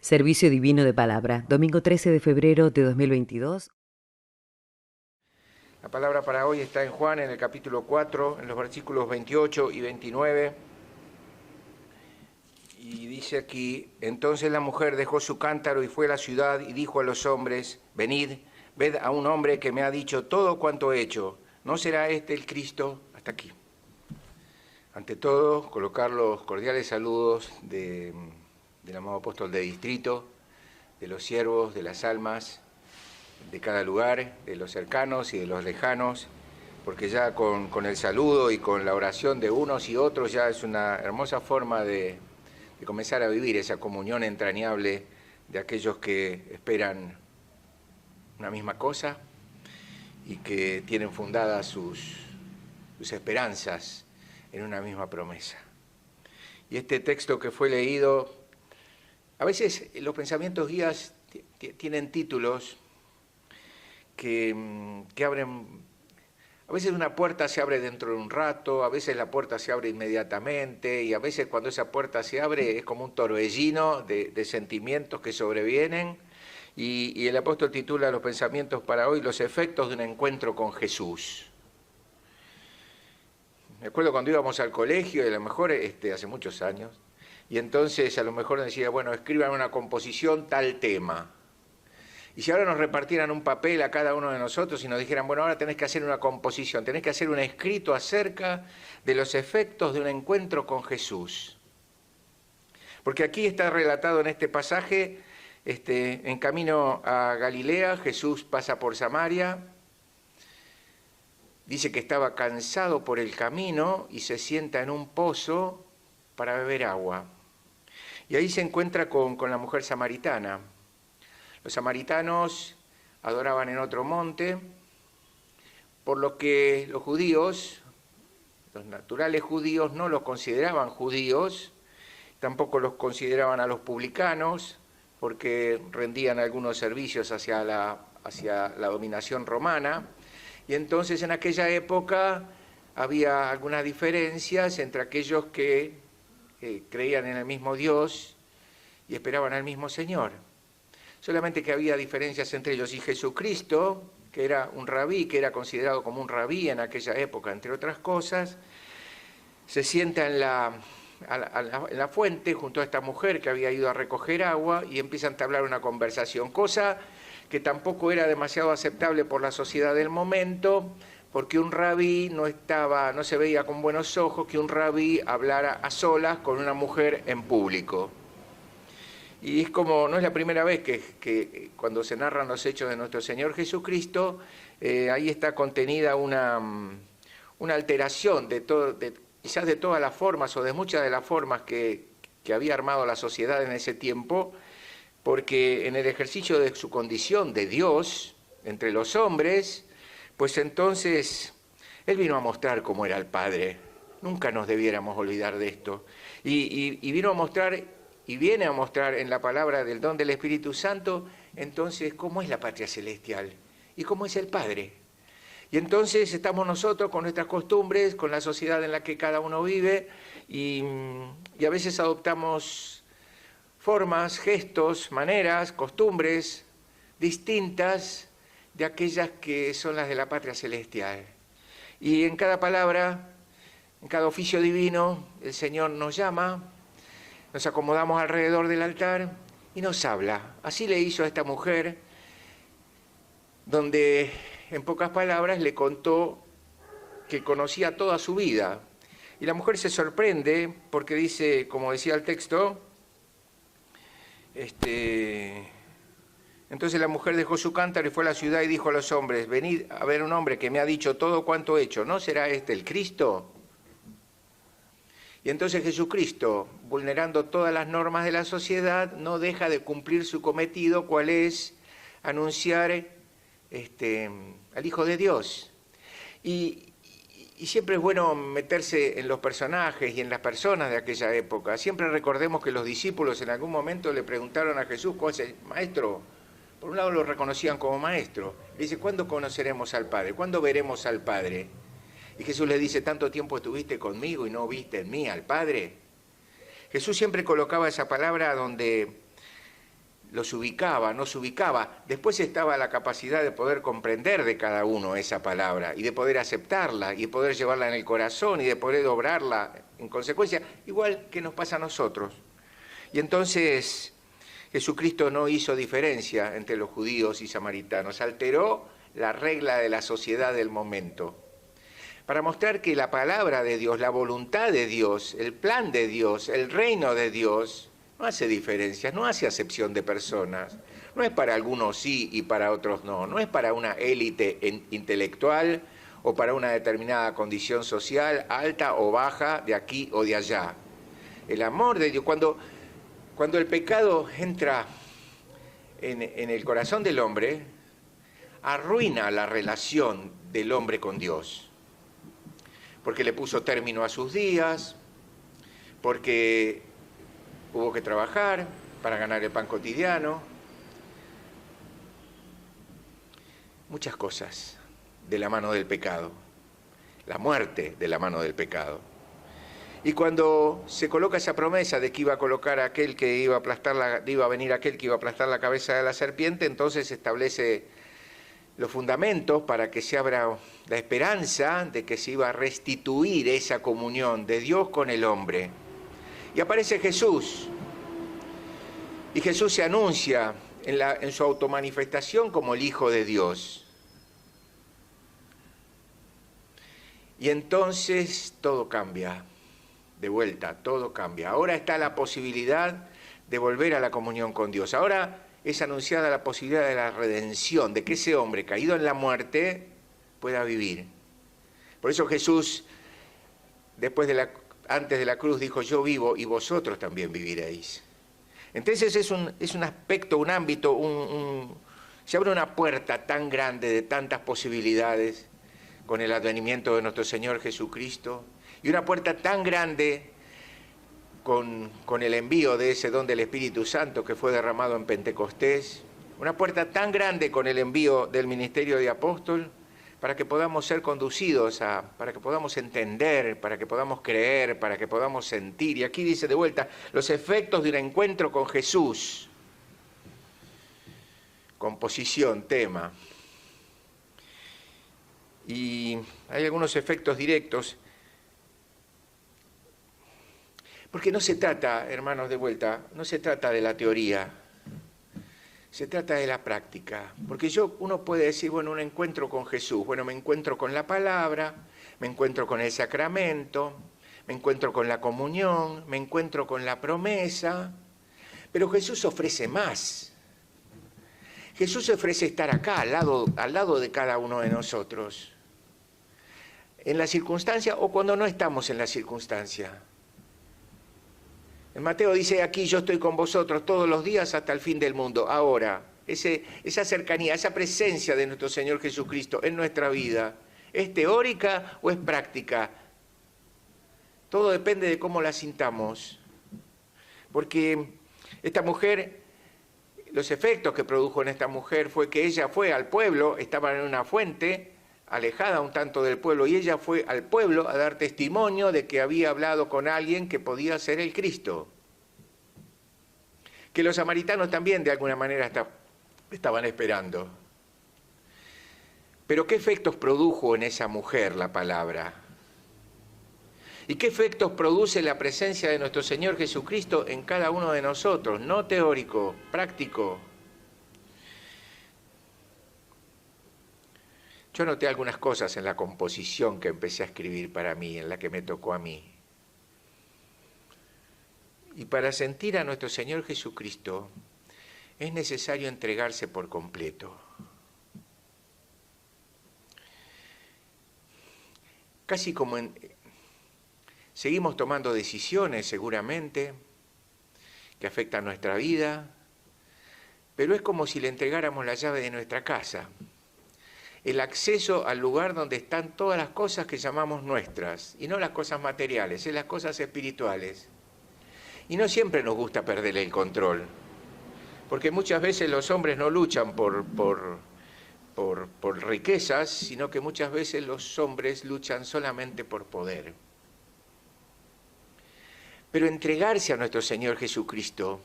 Servicio Divino de Palabra, domingo 13 de febrero de 2022. La palabra para hoy está en Juan, en el capítulo 4, en los versículos 28 y 29. Y dice aquí: entonces la mujer dejó su cántaro y fue a la ciudad y dijo a los hombres: venid, ved a un hombre que me ha dicho todo cuanto he hecho. ¿No será este el Cristo? Hasta aquí. Ante todo, colocar los cordiales saludos del amado apóstol de distrito, de los siervos, de las almas, de cada lugar, de los cercanos y de los lejanos, porque ya con el saludo y con la oración de unos y otros ya es una hermosa forma de comenzar a vivir esa comunión entrañable de aquellos que esperan una misma cosa y que tienen fundadas sus esperanzas en una misma promesa. Y este texto que fue leído, a veces los pensamientos guías tienen títulos que abren. A veces una puerta se abre dentro de un rato, a veces la puerta se abre inmediatamente, y a veces cuando esa puerta se abre es como un torbellino de sentimientos que sobrevienen, y el apóstol titula los pensamientos para hoy: los efectos de un encuentro con Jesús. Me acuerdo cuando íbamos al colegio, y a lo mejor hace muchos años, y entonces a lo mejor decía, bueno, escriban una composición tal tema. Y si ahora nos repartieran un papel a cada uno de nosotros y nos dijeran, bueno, ahora tenés que hacer una composición, tenés que hacer un escrito acerca de los efectos de un encuentro con Jesús. Porque aquí está relatado en este pasaje, en camino a Galilea, Jesús pasa por Samaria, dice que estaba cansado por el camino y se sienta en un pozo para beber agua. Y ahí se encuentra con la mujer samaritana. Los samaritanos adoraban en otro monte, por lo que los judíos, los naturales judíos, no los consideraban judíos, tampoco los consideraban a los publicanos, porque rendían algunos servicios hacia la dominación romana, y entonces en aquella época había algunas diferencias entre aquellos que creían en el mismo Dios y esperaban al mismo Señor. Solamente que había diferencias entre ellos, y Jesucristo, que era un rabí, que era considerado como un rabí en aquella época, entre otras cosas, se sienta en la fuente junto a esta mujer que había ido a recoger agua y empiezan a entablar una conversación, cosa que tampoco era demasiado aceptable por la sociedad del momento, porque un rabí no se veía con buenos ojos que un rabí hablara a solas con una mujer en público. Y es como, no es la primera vez que cuando se narran los hechos de nuestro Señor Jesucristo, ahí está contenida una alteración quizás de todas las formas o de muchas de las formas que había armado la sociedad en ese tiempo, porque en el ejercicio de su condición de Dios entre los hombres, pues entonces Él vino a mostrar cómo era el Padre. Nunca nos debiéramos olvidar de esto. Y vino a mostrar, y viene a mostrar en la palabra del don del Espíritu Santo, entonces, cómo es la patria celestial y cómo es el Padre. Y entonces estamos nosotros con nuestras costumbres, con la sociedad en la que cada uno vive, y a veces adoptamos formas, gestos, maneras, costumbres distintas de aquellas que son las de la patria celestial. Y en cada palabra, en cada oficio divino, el Señor nos llama, nos acomodamos alrededor del altar y nos habla. Así le hizo a esta mujer, donde en pocas palabras le contó que conocía toda su vida. Y la mujer se sorprende porque dice, como decía el texto, entonces la mujer dejó su cántaro y fue a la ciudad y dijo a los hombres: venid a ver un hombre que me ha dicho todo cuanto he hecho. ¿No será este el Cristo? Y entonces Jesucristo, vulnerando todas las normas de la sociedad, no deja de cumplir su cometido, cual es anunciar al Hijo de Dios. Y siempre es bueno meterse en los personajes y en las personas de aquella época. Siempre recordemos que los discípulos en algún momento le preguntaron a Jesús, maestro, por un lado lo reconocían como maestro, le dice, ¿cuándo conoceremos al Padre? ¿Cuándo veremos al Padre? Y Jesús le dice, ¿tanto tiempo estuviste conmigo y no viste en mí al Padre? Jesús siempre colocaba esa palabra donde los ubicaba, nos ubicaba. Después estaba la capacidad de poder comprender de cada uno esa palabra y de poder aceptarla y de poder llevarla en el corazón y de poder obrarla en consecuencia, igual que nos pasa a nosotros. Y entonces Jesucristo no hizo diferencia entre los judíos y samaritanos, alteró la regla de la sociedad del momento, para mostrar que la palabra de Dios, la voluntad de Dios, el plan de Dios, el reino de Dios, no hace diferencias, no hace acepción de personas. No es para algunos sí y para otros no. No es para una élite intelectual o para una determinada condición social, alta o baja, de aquí o de allá. El amor de Dios, cuando el pecado entra en el corazón del hombre, arruina la relación del hombre con Dios. Porque le puso término a sus días, porque hubo que trabajar para ganar el pan cotidiano. Muchas cosas de la mano del pecado. La muerte de la mano del pecado. Y cuando se coloca esa promesa de que iba a colocar aquel que iba a aplastar iba a venir aquel que iba a aplastar la cabeza de la serpiente, entonces se establece los fundamentos para que se abra la esperanza de que se iba a restituir esa comunión de Dios con el hombre. Y aparece Jesús. Y Jesús se anuncia en su automanifestación como el Hijo de Dios. Y entonces todo cambia, de vuelta, todo cambia. Ahora está la posibilidad de volver a la comunión con Dios. Ahora es anunciada la posibilidad de la redención, de que ese hombre caído en la muerte pueda vivir. Por eso Jesús, antes de la cruz, dijo: yo vivo y vosotros también viviréis. Entonces es un aspecto, un ámbito, se abre una puerta tan grande de tantas posibilidades con el advenimiento de nuestro Señor Jesucristo, y una puerta tan grande con el envío de ese don del Espíritu Santo que fue derramado en Pentecostés, una puerta tan grande con el envío del ministerio de apóstol, para que podamos ser conducidos para que podamos entender, para que podamos creer, para que podamos sentir. Y aquí dice de vuelta, los efectos de un encuentro con Jesús. Composición, tema. Y hay algunos efectos directos. Porque no se trata, hermanos, de vuelta, no se trata de la teoría. Se trata de la práctica, porque uno puede decir, bueno, un encuentro con Jesús, bueno, me encuentro con la palabra, me encuentro con el sacramento, me encuentro con la comunión, me encuentro con la promesa, pero Jesús ofrece más. Jesús ofrece estar acá, al lado de cada uno de nosotros, en la circunstancia o cuando no estamos en la circunstancia. En Mateo dice: aquí yo estoy con vosotros todos los días hasta el fin del mundo. Ahora, esa cercanía, esa presencia de nuestro Señor Jesucristo en nuestra vida, ¿es teórica o es práctica? Todo depende de cómo la sintamos. Porque esta mujer, los efectos que produjo en esta mujer fue que ella fue al pueblo, estaba en una fuente, alejada un tanto del pueblo, y ella fue al pueblo a dar testimonio de que había hablado con alguien que podía ser el Cristo. Que los samaritanos también de alguna manera estaban esperando. Pero ¿qué efectos produjo en esa mujer la palabra? ¿Y qué efectos produce la presencia de nuestro Señor Jesucristo en cada uno de nosotros? No teórico, práctico. Yo noté algunas cosas en la composición que empecé a escribir para mí, en la que me tocó a mí. Y para sentir a nuestro Señor Jesucristo es necesario entregarse por completo. Casi como seguimos tomando decisiones seguramente que afectan nuestra vida, pero es como si le entregáramos la llave de nuestra casa. El acceso al lugar donde están todas las cosas que llamamos nuestras, y no las cosas materiales, las cosas espirituales. Y no siempre nos gusta perder el control, porque muchas veces los hombres no luchan por riquezas, sino que muchas veces los hombres luchan solamente por poder. Pero entregarse a nuestro Señor Jesucristo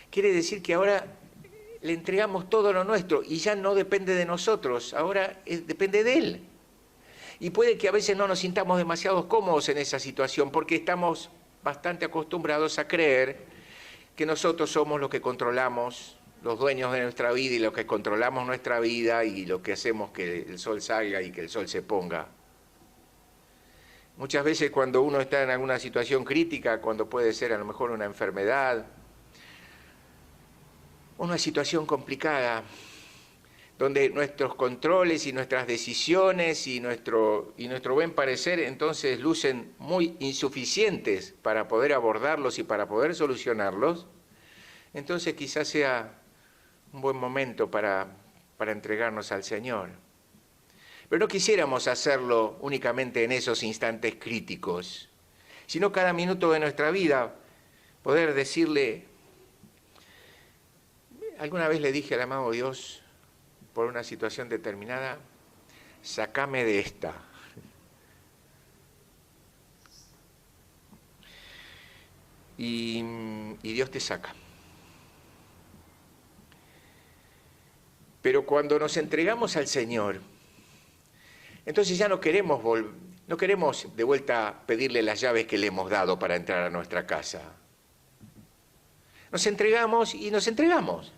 quiere decir que ahora le entregamos todo lo nuestro y ya no depende de nosotros, ahora depende de Él. Y puede que a veces no nos sintamos demasiado cómodos en esa situación porque estamos bastante acostumbrados a creer que nosotros somos los que controlamos, los dueños de nuestra vida y los que controlamos nuestra vida y lo que hacemos que el sol salga y que el sol se ponga. Muchas veces cuando uno está en alguna situación crítica, cuando puede ser a lo mejor una enfermedad, una situación complicada, donde nuestros controles y nuestras decisiones y nuestro buen parecer entonces lucen muy insuficientes para poder abordarlos y para poder solucionarlos, entonces quizás sea un buen momento para entregarnos al Señor. Pero no quisiéramos hacerlo únicamente en esos instantes críticos, sino cada minuto de nuestra vida poder decirle, alguna vez le dije al amado Dios, por una situación determinada, sácame de esta. Y Dios te saca. Pero cuando nos entregamos al Señor, entonces ya no queremos de vuelta pedirle las llaves que le hemos dado para entrar a nuestra casa. Nos entregamos y nos entregamos.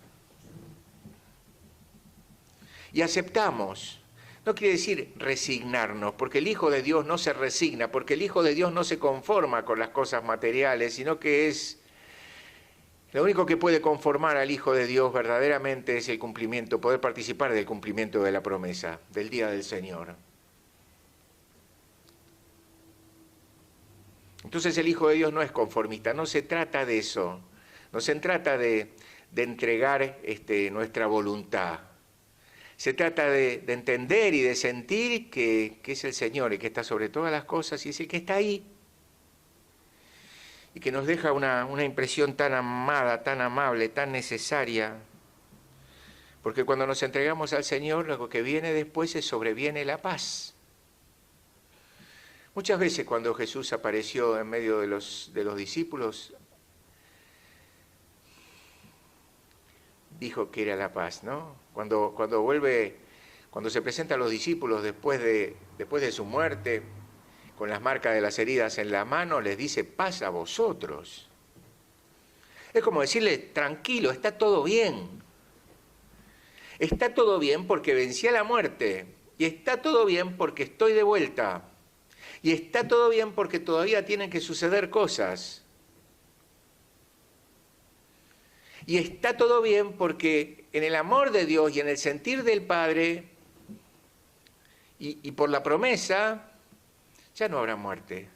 Y aceptamos. No quiere decir resignarnos, porque el Hijo de Dios no se resigna, porque el Hijo de Dios no se conforma con las cosas materiales, sino que es lo único que puede conformar al Hijo de Dios verdaderamente es el cumplimiento, poder participar del cumplimiento de la promesa, del día del Señor. Entonces el Hijo de Dios no es conformista, no se trata de eso, no se trata de entregar nuestra voluntad. Se trata de entender y de sentir que es el Señor el que está sobre todas las cosas y es el que está ahí. Y que nos deja una impresión tan amada, tan amable, tan necesaria. Porque cuando nos entregamos al Señor, lo que viene después es sobreviene la paz. Muchas veces cuando Jesús apareció en medio de los discípulos, dijo que era la paz, ¿no? Cuando se presenta a los discípulos después de su muerte, con las marcas de las heridas en la mano, les dice, paz a vosotros. Es como decirle, tranquilo, está todo bien. Está todo bien porque vencí a la muerte. Y está todo bien porque estoy de vuelta. Y está todo bien porque todavía tienen que suceder cosas. Y está todo bien porque en el amor de Dios y en el sentir del Padre y por la promesa, ya no habrá muerte.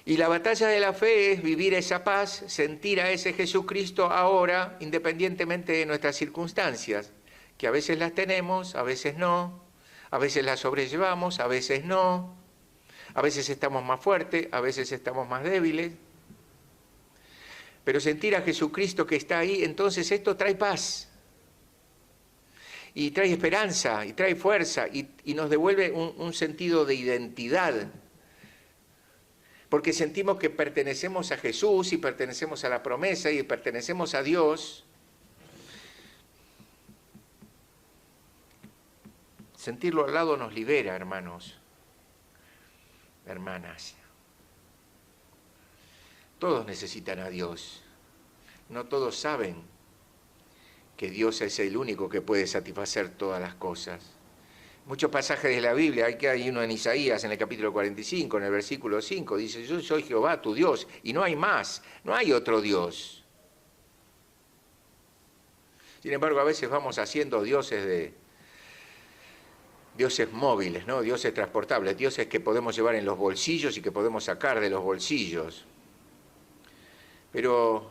Y la batalla de la fe es vivir esa paz, sentir a ese Jesucristo ahora, independientemente de nuestras circunstancias, que a veces las tenemos, a veces no, a veces las sobrellevamos, a veces no, a veces estamos más fuertes, a veces estamos más débiles. Pero sentir a Jesucristo que está ahí, entonces esto trae paz. Y trae esperanza, y trae fuerza, y nos devuelve un sentido de identidad. Porque sentimos que pertenecemos a Jesús, y pertenecemos a la promesa, y pertenecemos a Dios. Sentirlo al lado nos libera, hermanos, hermanas. Todos necesitan a Dios. No todos saben que Dios es el único que puede satisfacer todas las cosas. Muchos pasajes de la Biblia, hay uno en Isaías, en el capítulo 45, en el versículo 5, dice, yo soy Jehová, tu Dios, y no hay más, no hay otro Dios. Sin embargo, a veces vamos haciendo dioses móviles, ¿no? Dioses transportables, dioses que podemos llevar en los bolsillos y que podemos sacar de los bolsillos. Pero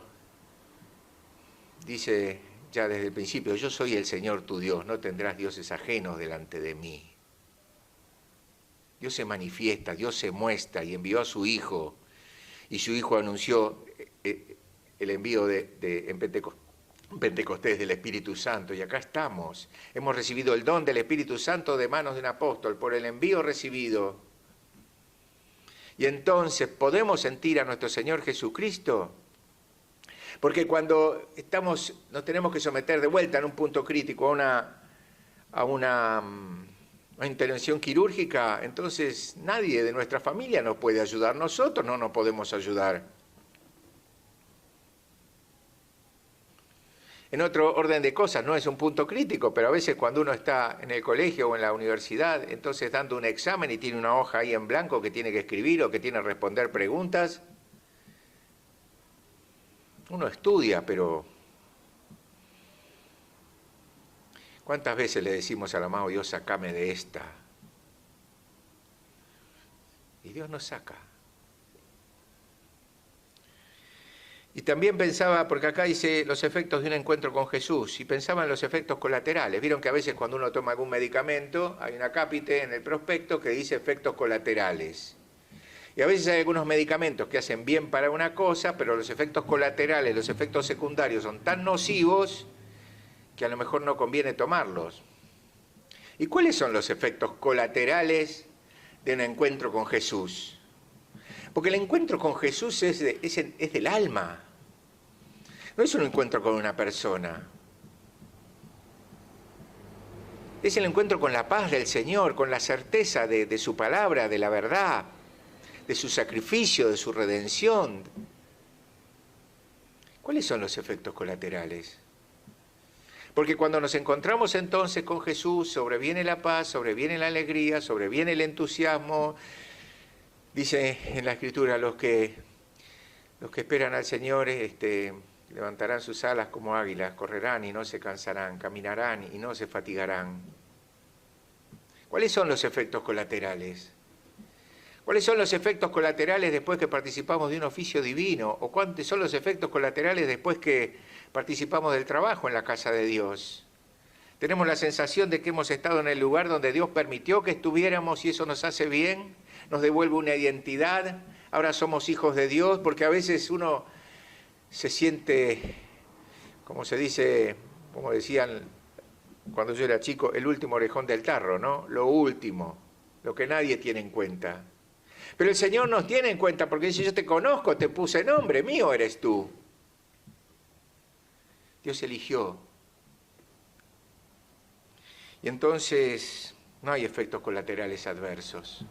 dice ya desde el principio, yo soy el Señor tu Dios, no tendrás dioses ajenos delante de mí. Dios se manifiesta, Dios se muestra y envió a su Hijo, y su Hijo anunció el envío en Pentecostés del Espíritu Santo, y acá estamos. Hemos recibido el don del Espíritu Santo de manos de un apóstol, por el envío recibido. Y entonces podemos sentir a nuestro Señor Jesucristo Porque cuando nos tenemos que someter de vuelta en un punto crítico a una intervención quirúrgica, entonces nadie de nuestra familia nos puede ayudar, nosotros no nos podemos ayudar. En otro orden de cosas, no es un punto crítico, pero a veces cuando uno está en el colegio o en la universidad, entonces dando un examen y tiene una hoja ahí en blanco que tiene que escribir o que tiene que responder preguntas, uno estudia, pero ¿cuántas veces le decimos al amado Dios, sacame de esta? Y Dios nos saca. Y también pensaba, porque acá dice los efectos de un encuentro con Jesús, y pensaba en los efectos colaterales. Vieron que a veces cuando uno toma algún medicamento, hay una cápite en el prospecto que dice efectos colaterales. Y a veces hay algunos medicamentos que hacen bien para una cosa, pero los efectos colaterales, los efectos secundarios son tan nocivos que a lo mejor no conviene tomarlos. ¿Y cuáles son los efectos colaterales de un encuentro con Jesús? Porque el encuentro con Jesús es del alma. No es un encuentro con una persona. Es el encuentro con la paz del Señor, con la certeza de su palabra, de la verdad, de su sacrificio, de su redención. ¿Cuáles son los efectos colaterales? Porque cuando nos encontramos entonces con Jesús, sobreviene la paz, sobreviene la alegría, sobreviene el entusiasmo. Dice en la Escritura, los que esperan al Señor levantarán sus alas como águilas, correrán y no se cansarán, caminarán y no se fatigarán. ¿Cuáles son los efectos colaterales? ¿Cuáles son los efectos colaterales después que participamos de un oficio divino? ¿O cuáles son los efectos colaterales después que participamos del trabajo en la casa de Dios? Tenemos la sensación de que hemos estado en el lugar donde Dios permitió que estuviéramos y eso nos hace bien, nos devuelve una identidad, ahora somos hijos de Dios, porque a veces uno se siente, como se dice, como decían cuando yo era chico, el último orejón del tarro, ¿no? Lo último, lo que nadie tiene en cuenta. Pero el Señor nos tiene en cuenta porque dice, yo te conozco, te puse nombre, mío eres tú. Dios eligió. Y entonces no hay efectos colaterales adversos.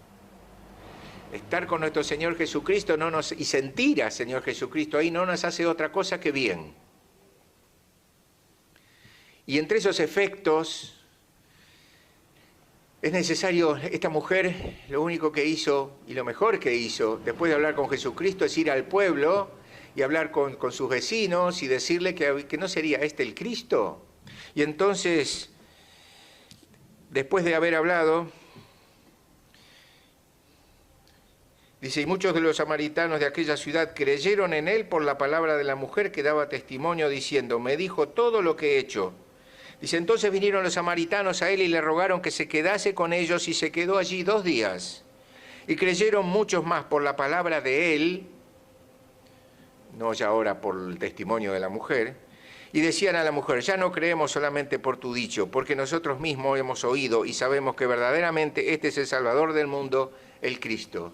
Estar con nuestro Señor Jesucristo y sentir al Señor Jesucristo ahí no nos hace otra cosa que bien. Y entre esos efectos es necesario, esta mujer lo único que hizo y lo mejor que hizo después de hablar con Jesucristo es ir al pueblo y hablar con sus vecinos y decirle que no sería este el Cristo. Y entonces, después de haber hablado, dice, y muchos de los samaritanos de aquella ciudad creyeron en él por la palabra de la mujer que daba testimonio diciendo, me dijo todo lo que he hecho. Dice, entonces vinieron los samaritanos a él y le rogaron que se quedase con ellos y se quedó allí 2 días. Y creyeron muchos más por la palabra de él, no ya ahora por el testimonio de la mujer, y decían a la mujer, ya no creemos solamente por tu dicho, porque nosotros mismos hemos oído y sabemos que verdaderamente este es el Salvador del mundo, el Cristo.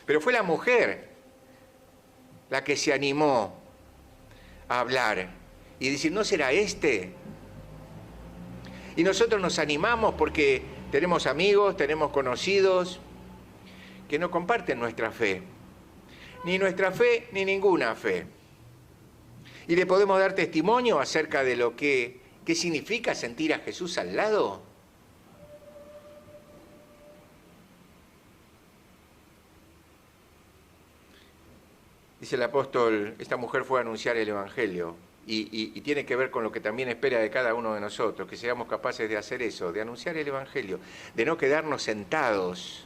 Pero fue la mujer la que se animó a hablar y decir, ¿no será este? Y nosotros nos animamos porque tenemos amigos, tenemos conocidos que no comparten nuestra fe. Ni nuestra fe, ni ninguna fe. Y le podemos dar testimonio acerca de lo qué significa sentir a Jesús al lado. Dice el apóstol, esta mujer fue a anunciar el Evangelio y tiene que ver con lo que también espera de cada uno de nosotros, que seamos capaces de hacer eso, de anunciar el Evangelio, de no quedarnos sentados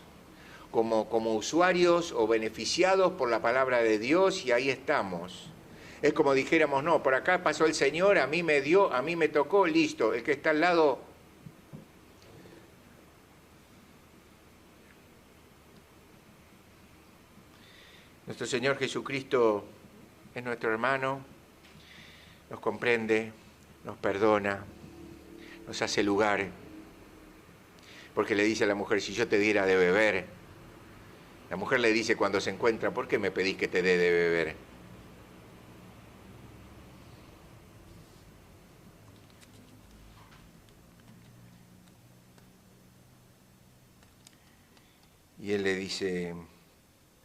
como usuarios o beneficiados por la palabra de Dios y ahí estamos. Es como dijéramos, no, por acá pasó el Señor, a mí me dio, a mí me tocó, listo, el que está al lado. Nuestro Señor Jesucristo es nuestro hermano, nos comprende, nos perdona, nos hace lugar, porque le dice a la mujer, si yo te diera de beber, la mujer le dice cuando se encuentra, ¿por qué me pedís que te dé de beber? Y él le dice,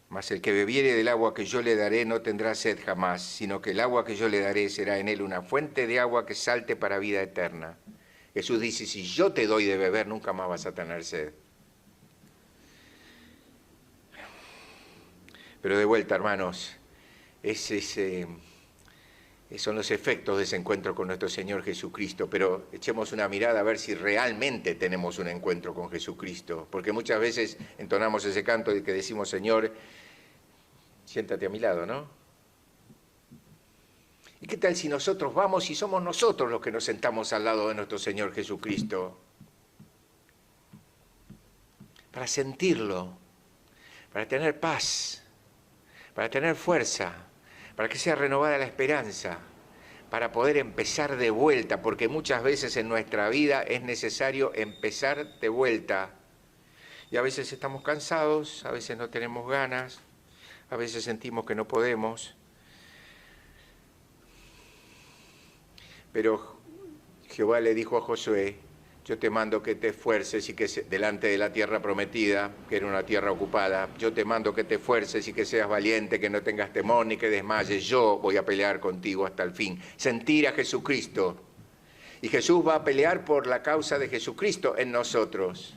mas el que bebiere del agua que yo le daré no tendrá sed jamás, sino que el agua que yo le daré será en él una fuente de agua que salte para vida eterna. Jesús dice, si yo te doy de beber, nunca más vas a tener sed. Pero de vuelta, hermanos, son los efectos de ese encuentro con nuestro Señor Jesucristo, pero echemos una mirada a ver si realmente tenemos un encuentro con Jesucristo, porque muchas veces entonamos ese canto y que decimos, Señor, siéntate a mi lado, ¿no? ¿Y qué tal si nosotros vamos y somos nosotros los que nos sentamos al lado de nuestro Señor Jesucristo? Para sentirlo, para tener paz, para tener fuerza, para que sea renovada la esperanza, para poder empezar de vuelta, porque muchas veces en nuestra vida es necesario empezar de vuelta. Y a veces estamos cansados, a veces no tenemos ganas, a veces sentimos que no podemos. Pero Jehová le dijo a Josué, yo te mando que te esfuerces y que delante de la tierra prometida, que era una tierra ocupada, yo te mando que te esfuerces y que seas valiente, que no tengas temor ni que desmayes, yo voy a pelear contigo hasta el fin. Sentir a Jesucristo. Y Jesús va a pelear por la causa de Jesucristo en nosotros.